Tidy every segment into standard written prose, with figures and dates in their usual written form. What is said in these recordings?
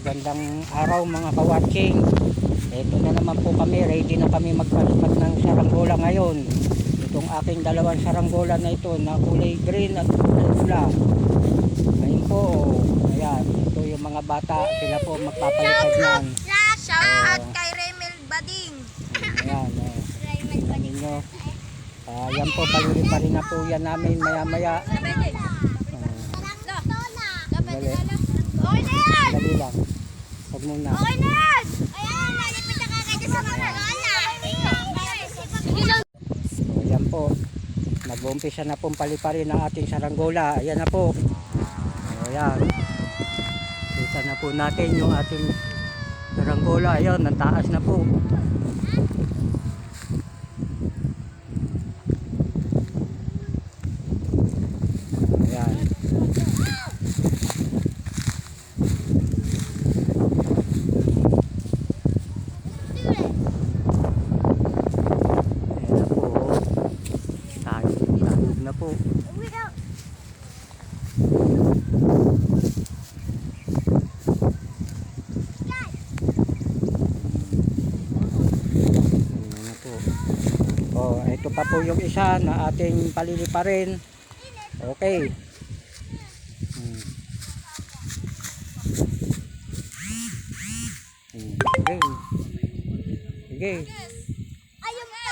Magandang araw mga ka-watching. Ito na naman po kami, ready na kami magpalipat ng saranggola ngayon. Itong aking dalawang saranggola na ito na kulay green at kulay pula. Ngayon po, ayan, ito yung mga bata, sila po magpapalipat yan. Shout out kay Remel Bading. Ayan, ninyo. Yan po, paliliparin na po yan namin maya maya. Dali lang. Huwag muna. Okay na yan! Ayan, nalipit na kagad sa mga lola. So, yan po. Nag-uumpisa na pong paliparin ang ating saranggola. Ayan na po. So, ayan. Kita na po natin yung ating saranggola. Ayan, ang taas na po. Ayan. Na po. Oh, ito pa po yung isa na ating paliliparin. Okay. Sige. Sige. Ayun pa.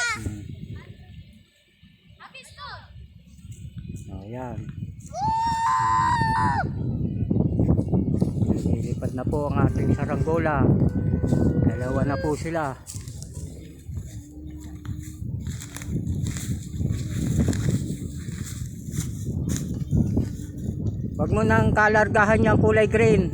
Ayan. Lilipat na po ang ating saranggola. Dalawa na po sila. Wag mo nang kalargahan yung kulay green.